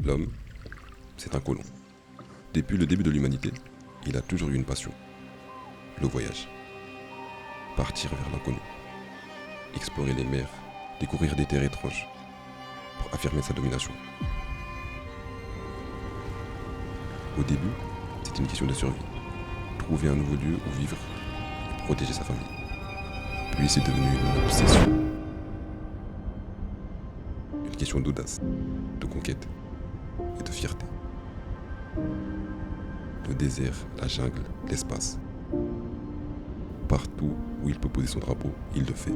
L'homme, c'est un colon. Depuis le début de l'humanité, il a toujours eu une passion. Le voyage. Partir vers l'inconnu. Explorer les mers, découvrir des terres étranges, pour affirmer sa domination. Au début, c'était une question de survie. Trouver un nouveau lieu où vivre et protéger sa famille. Puis c'est devenu une obsession. Une question d'audace, de conquête et de fierté. Le désert, la jungle, l'espace. Partout où il peut poser son drapeau, il le fait.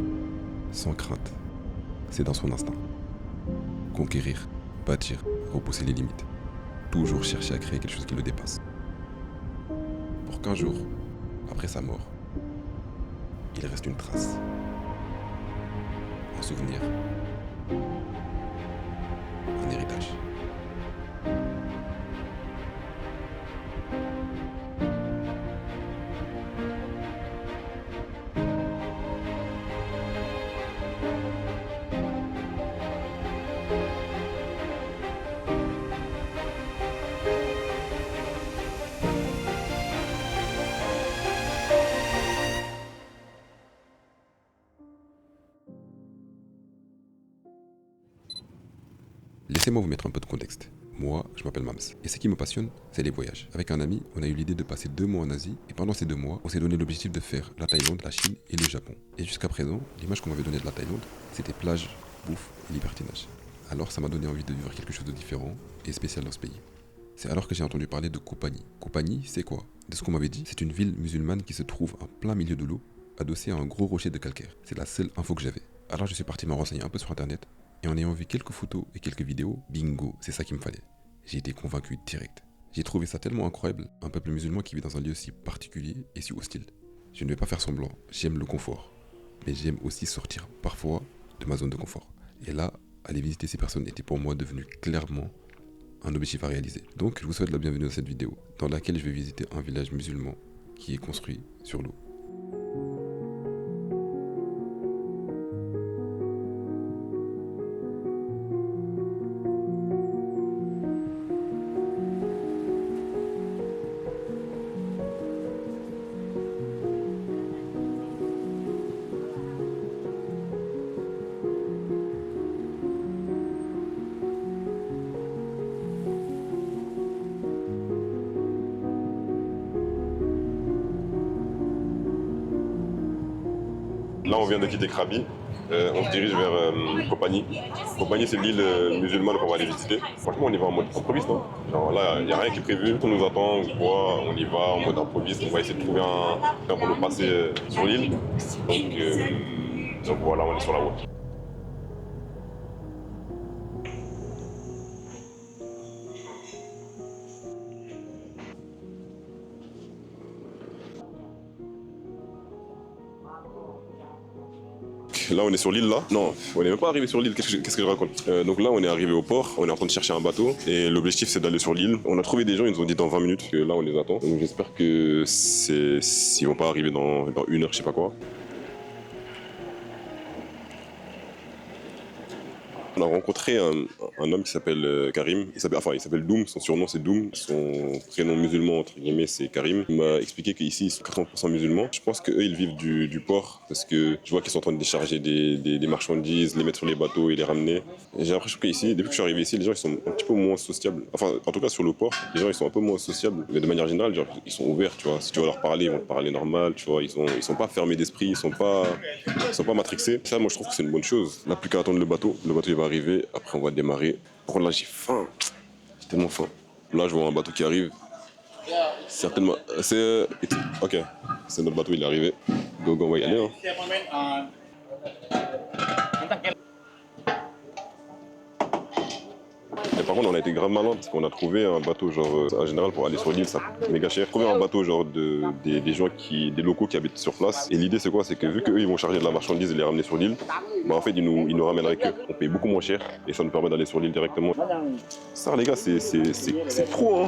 Sans crainte. C'est dans son instinct. Conquérir, bâtir, repousser les limites. Toujours chercher à créer quelque chose qui le dépasse. Pour qu'un jour, après sa mort, il reste une trace. Un souvenir. Un héritage. Laissez-moi vous mettre un peu de contexte. Moi, je m'appelle Mams. Et ce qui me passionne, c'est les voyages. Avec un ami, on a eu l'idée de passer 2 mois en Asie. Et pendant ces 2 mois, on s'est donné l'objectif de faire la Thaïlande, la Chine et le Japon. Et jusqu'à présent, l'image qu'on m'avait donnée de la Thaïlande, c'était plage, bouffe et libertinage. Alors ça m'a donné envie de vivre quelque chose de différent et spécial dans ce pays. C'est alors que j'ai entendu parler de Koh Phangan. Koh Phangan, c'est quoi? De ce qu'on m'avait dit, c'est une ville musulmane qui se trouve en plein milieu de l'eau, adossée à un gros rocher de calcaire. C'est la seule info que j'avais. Alors je suis parti me renseigner un peu sur internet. Et en ayant vu quelques photos et quelques vidéos, bingo, c'est ça qu'il me fallait. J'ai été convaincu direct. J'ai trouvé ça tellement incroyable, un peuple musulman qui vit dans un lieu si particulier et si hostile. Je ne vais pas faire semblant, j'aime le confort. Mais j'aime aussi sortir parfois de ma zone de confort. Et là, aller visiter ces personnes était pour moi devenu clairement un objectif à réaliser. Donc je vous souhaite la bienvenue dans cette vidéo, dans laquelle je vais visiter un village musulman qui est construit sur l'eau. Là, on vient de quitter Krabi. On se dirige vers Koh Phangan. Koh Phangan, c'est l'île musulmane qu'on va aller visiter. Franchement, on y va en mode improviste. Hein. Genre là, il n'y a rien qui est prévu. On nous attend, on y va en mode improviste. On va essayer de trouver un train pour nous passer sur l'île. Donc voilà, on est sur la route. Là, on est sur l'île, là. Non, on n'est même pas arrivé sur l'île. Qu'est-ce que je raconte? Donc là, on est arrivé au port. On est en train de chercher un bateau. Et l'objectif, c'est d'aller sur l'île. On a trouvé des gens. Ils nous ont dit dans 20 minutes que là, on les attend. Donc j'espère que s'ils vont pas arriver dans 1 heure, je sais pas quoi. On a rencontré un homme qui s'appelle Karim. Il s'appelle Doom. Son surnom, c'est Doom. Son prénom musulman, entre guillemets, c'est Karim. Il m'a expliqué qu'ici, ils sont 80% musulmans. Je pense qu'eux, ils vivent du port parce que je vois qu'ils sont en train de décharger des marchandises, les mettre sur les bateaux et les ramener. Et j'ai l'impression qu'ici, depuis que je suis arrivé ici, les gens, ils sont un petit peu moins sociables. Enfin, en tout cas, sur le port, les gens, ils sont un peu moins sociables. Mais de manière générale, genre, ils sont ouverts, tu vois. Si tu vas leur parler, ils vont te parler normal, tu vois. Ils sont pas fermés d'esprit, ils sont pas matrixés. Ça, moi, je trouve que c'est une bonne chose. On n'a plus qu'à attendre le bateau. Le bateau, il va arriver. Après, on va démarrer. Par contre, là, j'ai faim. J'ai tellement faim. Là, je vois un bateau qui arrive. Certainement. Ok. C'est notre bateau, il est arrivé. Go, on va y aller. Hein. Et par contre, on a été grave malin parce qu'on a trouvé un bateau, genre, en général, pour aller sur l'île, ça coûte méga cher. Trouver un bateau, genre, des gens des locaux qui habitent sur place. Et l'idée, c'est quoi? C'est que vu qu'eux, ils vont charger de la marchandise et les ramener sur l'île, bah, en fait, ils nous ramèneraient qu'eux. On paye beaucoup moins cher et ça nous permet d'aller sur l'île directement. Ça, les gars, c'est pro, hein.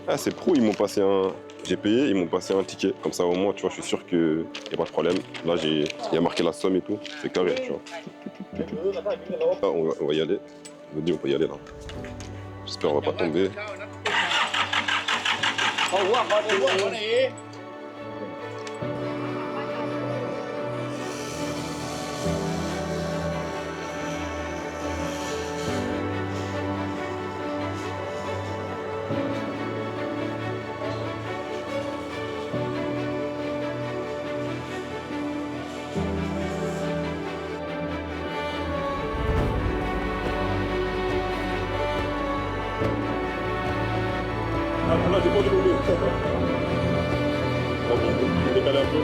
Ah, c'est pro, ils m'ont passé j'ai payé, ils m'ont passé un ticket. Comme ça, au moins, tu vois, je suis sûr qu'il n'y a pas de problème. Là, il y a marqué la somme et tout. C'est carré, tu vois. Là, on va y aller. Je me dis, on peut y aller, là. J'espère qu'on va pas tomber. Là, j'ai pas de rouler. On va décaler un peu.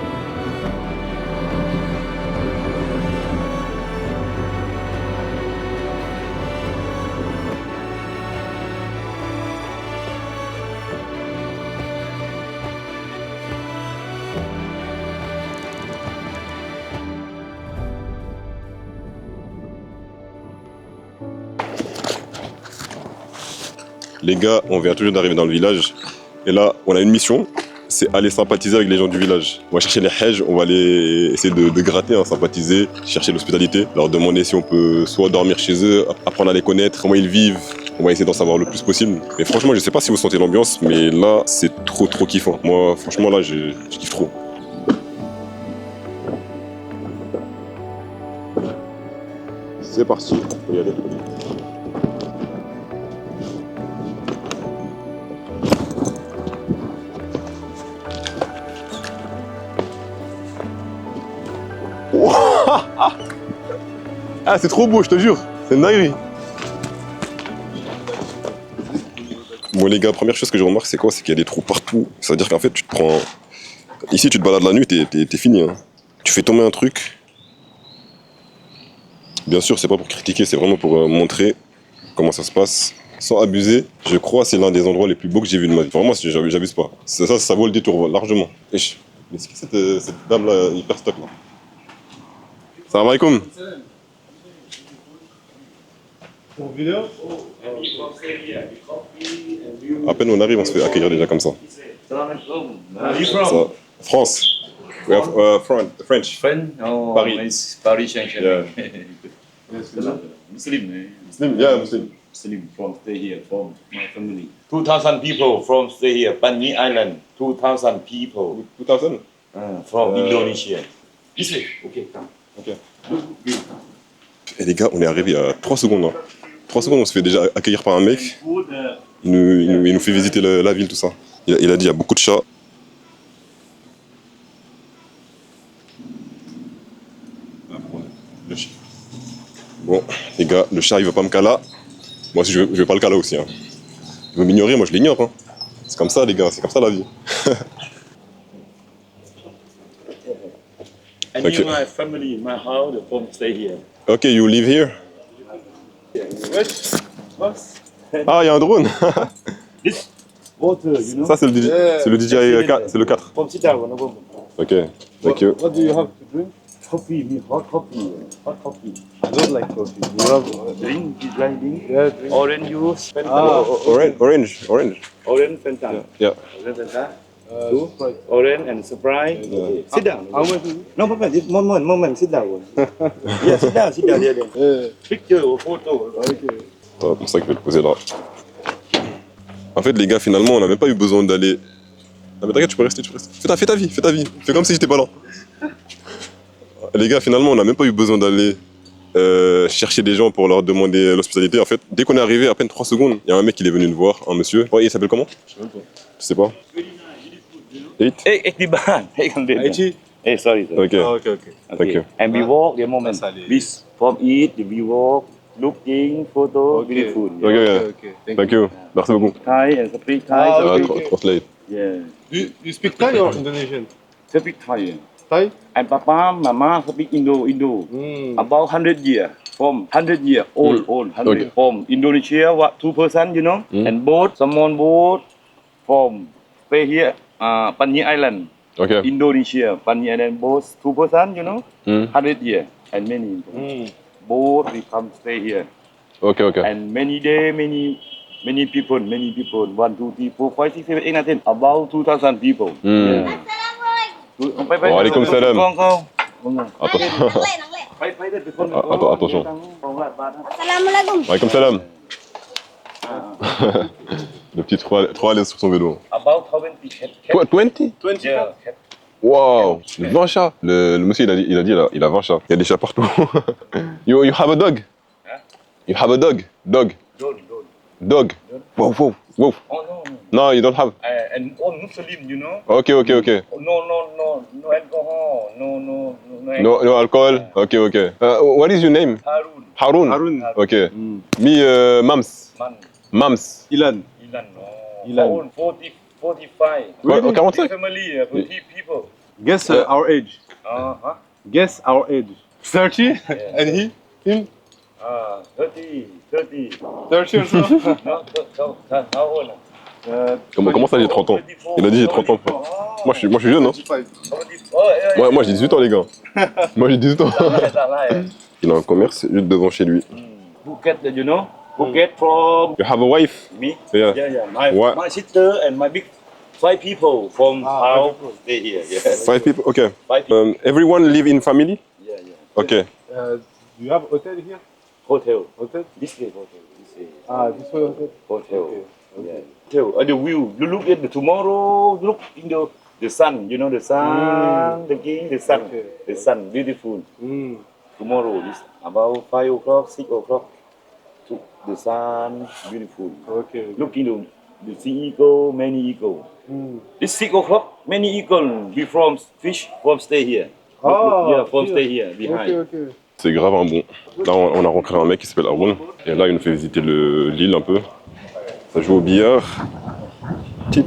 Les gars, on vient toujours d'arriver dans le village. Et là, on a une mission, c'est aller sympathiser avec les gens du village. On va chercher les hajj, on va aller essayer de gratter, hein, sympathiser, chercher l'hospitalité, leur demander si on peut soit dormir chez eux, apprendre à les connaître, comment ils vivent. On va essayer d'en savoir le plus possible. Mais franchement, je sais pas si vous sentez l'ambiance, mais là, c'est trop kiffant. Moi, franchement, là, je kiffe trop. C'est parti, on peut y aller. Ah, c'est trop beau, je te jure. C'est une dinguerie. Bon les gars, première chose que je remarque, c'est quoi? C'est qu'il y a des trous partout. C'est-à-dire qu'en fait, tu te prends... Ici, tu te balades la nuit, t'es fini. Hein. Tu fais tomber un truc. Bien sûr, c'est pas pour critiquer, c'est vraiment pour montrer comment ça se passe. Sans abuser, je crois que c'est l'un des endroits les plus beaux que j'ai vu de ma vie. Vraiment, j'abuse pas. Ça vaut le détour, largement. Wesh, mais c'est qui cette dame-là, hyper stock là? Salam alaikum. À peine on arrive, on se fait accueillir déjà comme ça. Ça. France. We have French. Oh, Paris. Nice. Paris Junction. Yeah. Muslim, eh? Muslim, yeah, Muslim. Muslim from stay here from my family. 2,000 people from stay here, Bangi Island. 2,000 people 2000? from Indonesia. This way. Okay, come. Ok. Et les gars, on est arrivé à 3 secondes. Hein. 3 secondes, on se fait déjà accueillir par un mec. Il nous fait visiter la ville, tout ça. Il a dit il y a beaucoup de chats. Bon, les gars, le chat il veut pas me caler. Moi aussi je vais pas le caler aussi. Hein. Il veut m'ignorer, moi je l'ignore. Hein. C'est comme ça les gars, c'est comme ça la vie. And Okay. my family, my house, the from stay here. Ok, you live here? What? Ah, il y a un drone. This water, you know. Ça c'est le DJI, c'est le DJI 4, c'est le 4. From sit down, no problem. Ok, thank you. What do you have to drink? Coffee, me hot coffee, hot coffee. I don't like coffee. You have Drink, you like drink? yeah, drink. Orange juice, Fanta. Orange. Orange Fanta. Yeah. Orange Fanta. Sprite. Orange and Sprite. Okay. Sit down. How much is it? No problem. This moment. Sit down. Yeah, sit down. Yeah. Picture or photo. Okay. C'est pour ça que je vais le poser là. En fait les gars, finalement on n'a même pas eu besoin d'aller... Ah mais t'inquiète, tu peux rester. Fais ta vie. Fais comme si j'étais pas là. Les gars, finalement on n'a même pas eu besoin d'aller chercher des gens pour leur demander l'hospitalité. En fait, dès qu'on est arrivé, à peine 3 secondes, il y a un mec qui est venu nous voir, un monsieur. Ouais, il s'appelle comment? Je sais pas. Je sais pas. 8? Hey, di ban. Hey, kan dia. Aichi? Hey, sorry. Ok, Okay. thank you. And we walk the moment. Masali. This from eat, we walk, looking, photo, Okay. beautiful. Ok. Thank you. Merci beaucoup. Thai and speak Thai. Ah, so- okay. Translate. Yeah. You speak Thai or Indonesian? Speak Thai. Thai? And Papa, Mama speak Indo. About 100 years. From 100 years old, 100. Okay. From Indonesia, what 2 person, you know? Mm. And boat, someone boat from stay here, Panji Island, Ok. Indonesia. Panji Island boat, 2 person, you know? Mm. 100 years. And many. Boat, we come stay here. Ok. And many day, many people, 1, 2, 3, 4, 5, 6, 7, 8, 9, 10, about 2,000 people. Hmm. Waalaikum salam. Attention. Attention. Attention. Assalamualaikum. Waalaikum salam. Le petit trop à l'aise sur son vélo. About 20 cat. Quoi, 20? 20 Yeah, cat. Wow, 20 chats. Le monsieur, il a 20 chats. Il y a des chats partout. You have a dog? Huh? You have a dog? Dog. Don't. Dog. Wow. Oh, no. No, you don't have. And all Muslim, you know? Okay. No alcohol. No alcohol? Okay. What is your name? Harun. Harun. Okay. Me, Mams. Man. Mams. Ilan. Ilan, no. Ilan. 45. Oh, Big 45? family, 40 people. Guess our age. Huh? Guess our age. 30? Yeah. And he? Him? 30. 30 or so? No, how old? Comment ça, j'ai 30 ans? Il a dit j'ai 30 ans. Moi, je suis jeune, hein? 25. Moi, j'ai 18 ans, les gars. Moi, j'ai 18 ans. Il a un commerce juste devant chez lui. Phuket, you know? Phuket from You have a wife? me? Yeah. My, What? my sister and my big 5 people from house 5 people. stay here. Yeah. 5 people? Okay. 5 people. Everyone live in family? Yeah. Okay. Do you have hotel here? Hotel. Hotel? This way hotel. This way. This one hotel? Hotel. Okay. Yeah. Hotel. The view. You look at the tomorrow. Look in the sun. You know the sun. The king. The sun. Okay. The sun. Beautiful. Mm. Tomorrow is about 5 o'clock, 6 o'clock. The sun. Beautiful. Okay. Look into the sea eagle. Many eagle. It's 6 o'clock. Many eagle. Be from fish from stay here. Yeah, from stay here behind. Okay. C'est grave un bon. Là, on a rencontré un mec qui s'appelle Haroun. Et là, il nous fait visiter l'île un peu. Ça joue au billard. Ok.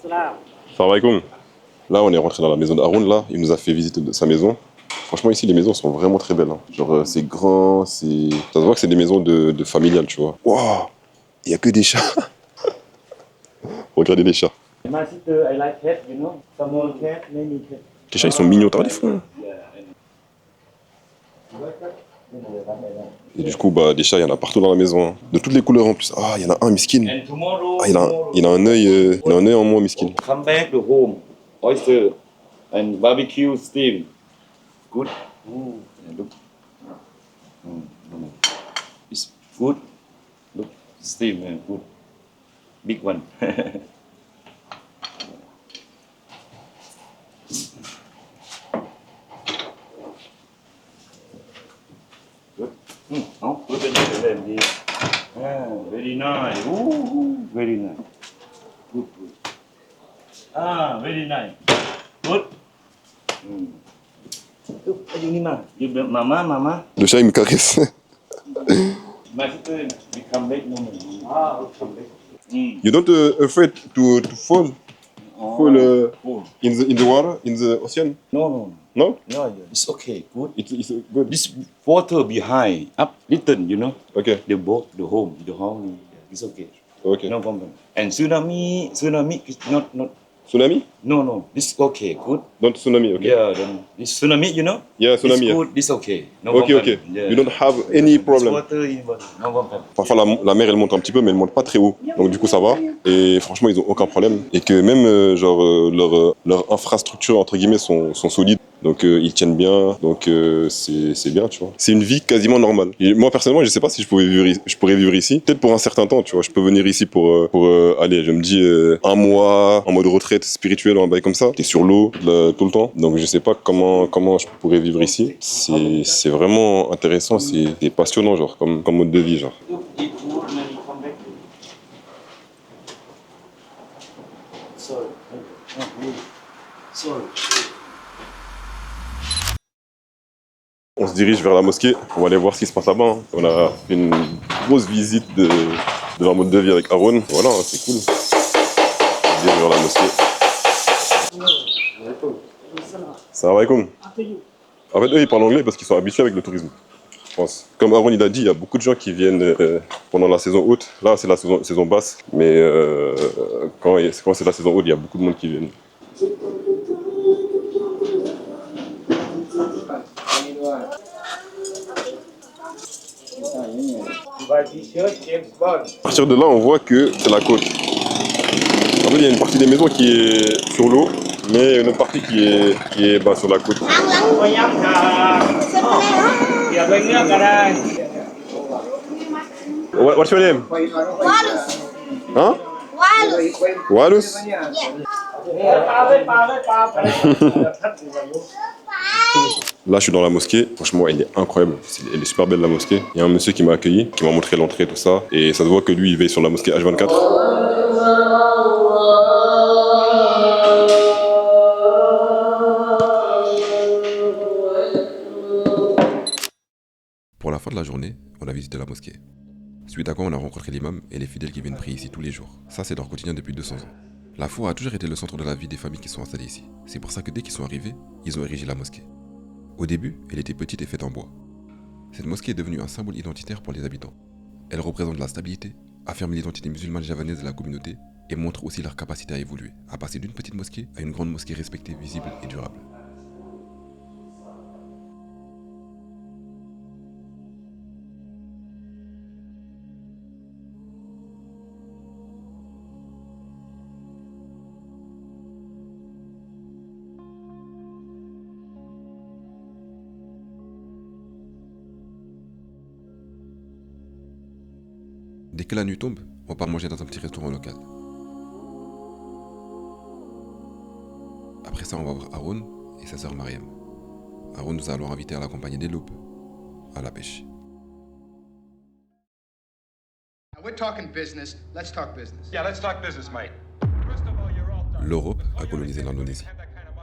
Salam alaikum. Là, on est rentré dans la maison d'Haroun. Là, il nous a fait visiter sa maison. Franchement, ici, les maisons sont vraiment très belles. Hein. Genre, c'est grand, c'est... Ça se voit que c'est des maisons de familiales, tu vois. Waouh, il n'y a que des chats. Regardez les chats. My sister, I like cat, you know. Small cat, many cat. Les chats, ils sont mignons, t'as les fous. Et du coup, bah, des chats, il y en a partout dans la maison. Hein. De toutes les couleurs en plus. Ah, il y en a un, miskin. And tomorrow, Ah, il a un œil en moins, miskin. come back to home. Oyster and barbecue steam. Good. Yeah, look. It's good. Look, steam, good. Big one. Good. Oh, good. Very nice. Ooh, very nice. Good. Very nice. Good. Mama. Le chat, il me caresse. My sister become back no more. Come back. You don't afraid to fall in the water, in the ocean? No. No? It's okay. Good. It's good. This water behind, up little, you know. Okay. The boat, the home, it's okay. Okay. No problem. And tsunami is not. Tsunami? No. This okay. Good. Don't tsunami, okay. Yeah. This tsunami, you know. Yeah, tsunami. It's Yeah. good. This okay. No Okay, problem. okay. Yeah. You don't have any This problem. water, no problem. Parfois, la mer, elle monte un petit peu, mais elle monte pas très haut. Donc, du coup, ça va. Et franchement, ils ont aucun problème. Et que même, leur infrastructure, entre guillemets, sont solides. Donc, ils tiennent bien. Donc, c'est bien, tu vois. C'est une vie quasiment normale. Et moi, personnellement, je sais pas si je pourrais vivre ici. Peut-être pour un certain temps, tu vois. Je peux venir ici pour aller, je me dis, un mois en mode retraite spirituelle ou un bail comme ça. T'es sur l'eau tout le temps. Donc, je sais pas comment je pourrais vivre ici. C'est vraiment intéressant. C'est passionnant, genre, comme mode de vie, genre. On se dirige vers la mosquée, on va aller voir ce qui se passe là-bas. Hein. On a fait une grosse visite de leur mode de vie avec Haroun. Voilà, hein, c'est cool. On se dirige vers la mosquée. Salam alaikum. En fait, eux, ils parlent anglais parce qu'ils sont habitués avec le tourisme, je pense. Comme Haroun il a dit, il y a beaucoup de gens qui viennent pendant la saison haute. Là, c'est la saison basse, mais quand c'est la saison haute, il y a beaucoup de monde qui viennent. À partir de là, on voit que c'est la côte. En fait, il y a une partie des maisons qui est sur l'eau, mais une autre partie qui est sur la côte. What's your name? Walus. Hein? Walus. Walus? Là, je suis dans la mosquée. Franchement, elle est incroyable. Elle est super belle, la mosquée. Il y a un monsieur qui m'a accueilli, qui m'a montré l'entrée, tout ça. Et ça se voit que lui, il veille sur la mosquée H24. Pour la fin de la journée, on a visité la mosquée. Suite à quoi on a rencontré l'imam et les fidèles qui viennent prier ici tous les jours. Ça, c'est leur quotidien depuis 200 ans. La foi a toujours été le centre de la vie des familles qui sont installées ici. C'est pour ça que dès qu'ils sont arrivés, ils ont érigé la mosquée. Au début, elle était petite et faite en bois. Cette mosquée est devenue un symbole identitaire pour les habitants. Elle représente la stabilité, affirme l'identité musulmane javanaise de la communauté et montre aussi leur capacité à évoluer, à passer d'une petite mosquée à une grande mosquée respectée, visible et durable. Dès que la nuit tombe, on part manger dans un petit restaurant local. Après ça, on va voir Aaron et sa sœur Mariam. Aaron nous a alors invités à l'accompagner dès l'aube à la pêche. We're talking business. Let's talk business. Yeah, let's talk business, mate. L'Europe a colonisé l'Indonésie,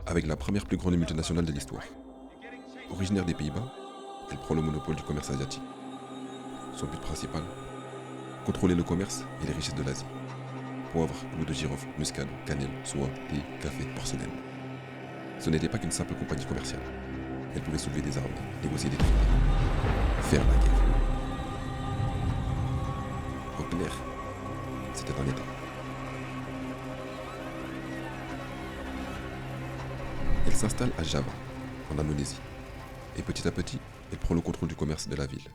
avec la première plus grande multinationale de l'histoire. Originaire des Pays-Bas, elle prend le monopole du commerce asiatique. Son but principal, contrôler le commerce et les richesses de l'Asie. Poivre, clous de girofle, muscade, cannelle, soie, thé, café, porcelaine. Ce n'était pas qu'une simple compagnie commerciale. Elle pouvait soulever des armes, négocier des traités, faire la guerre. Au clair, c'était un État. Elle s'installe à Java, en Indonésie. Et petit à petit, elle prend le contrôle du commerce de la ville.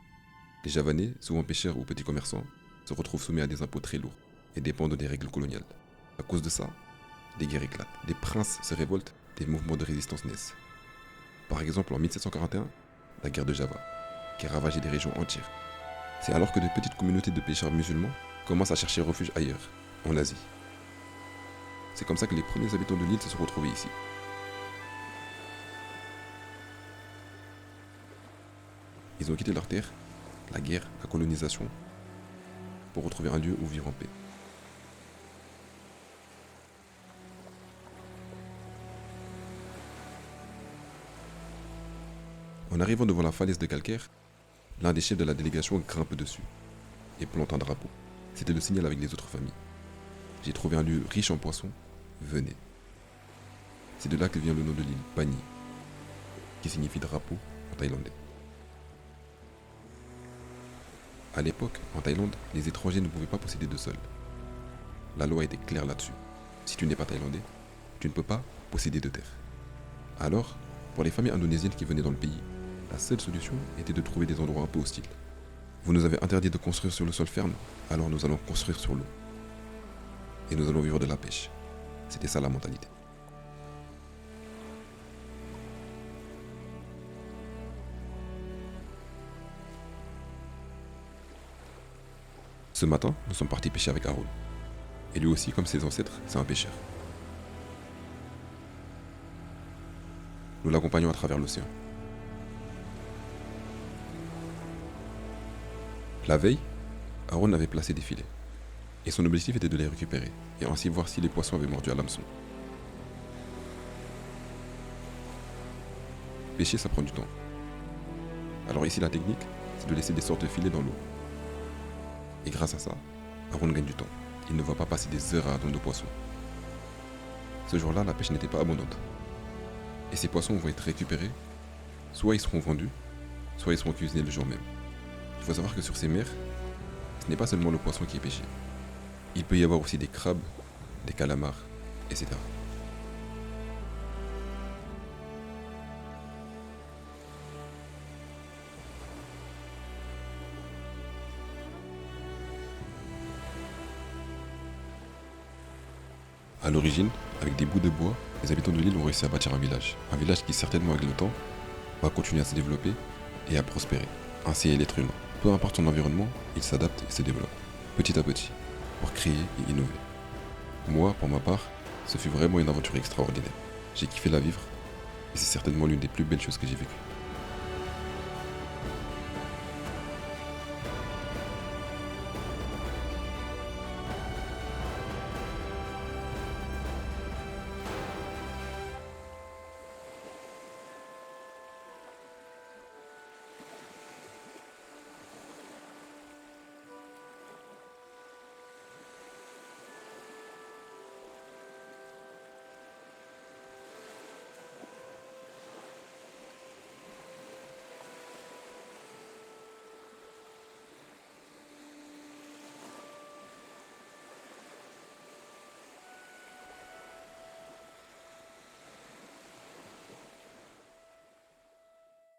Les Javanais, souvent pêcheurs ou petits commerçants, se retrouvent soumis à des impôts très lourds et dépendent des règles coloniales. À cause de ça, des guerres éclatent, des princes se révoltent, des mouvements de résistance naissent. Par exemple, en 1741, la guerre de Java, qui a ravagé des régions entières. C'est alors que de petites communautés de pêcheurs musulmans commencent à chercher refuge ailleurs, en Asie. C'est comme ça que les premiers habitants de l'île se sont retrouvés ici. Ils ont quitté leur terre, la guerre, la colonisation, pour retrouver un lieu où vivre en paix. En arrivant devant la falaise de calcaire, l'un des chefs de la délégation grimpe dessus et plante un drapeau. C'était le signal avec les autres familles. J'ai trouvé un lieu riche en poissons, venez. C'est de là que vient le nom de l'île, Bani, qui signifie drapeau en thaïlandais. À l'époque, en Thaïlande, les étrangers ne pouvaient pas posséder de sol. La loi était claire là-dessus. Si tu n'es pas thaïlandais, tu ne peux pas posséder de terre. Alors, pour les familles indonésiennes qui venaient dans le pays, la seule solution était de trouver des endroits un peu hostiles. Vous nous avez interdit de construire sur le sol ferme, alors nous allons construire sur l'eau. Et nous allons vivre de la pêche. C'était ça la mentalité. Ce matin, nous sommes partis pêcher avec Aaron. Et lui aussi, comme ses ancêtres, c'est un pêcheur. Nous l'accompagnons à travers l'océan. La veille, Aaron avait placé des filets. Et son objectif était de les récupérer, et ainsi voir si les poissons avaient mordu à l'hameçon. Pêcher, ça prend du temps. Alors ici, la technique, c'est de laisser des sortes de filets dans l'eau. Et grâce à ça, Aaron gagne du temps. Il ne va pas passer des heures à attendre de poissons. Ce jour-là, la pêche n'était pas abondante. Et ces poissons vont être récupérés, soit ils seront vendus, soit ils seront cuisinés le jour même. Il faut savoir que sur ces mers, ce n'est pas seulement le poisson qui est pêché. Il peut y avoir aussi des crabes, des calamars, etc. À l'origine, avec des bouts de bois, les habitants de l'île ont réussi à bâtir un village. Un village qui, certainement avec le temps, va continuer à se développer et à prospérer. Ainsi est l'être humain. peu importe son environnement, il s'adapte et se développe, petit à petit, pour créer et innover. Moi, pour ma part, ce fut vraiment une aventure extraordinaire. J'ai kiffé la vivre, et c'est certainement l'une des plus belles choses que j'ai vécues.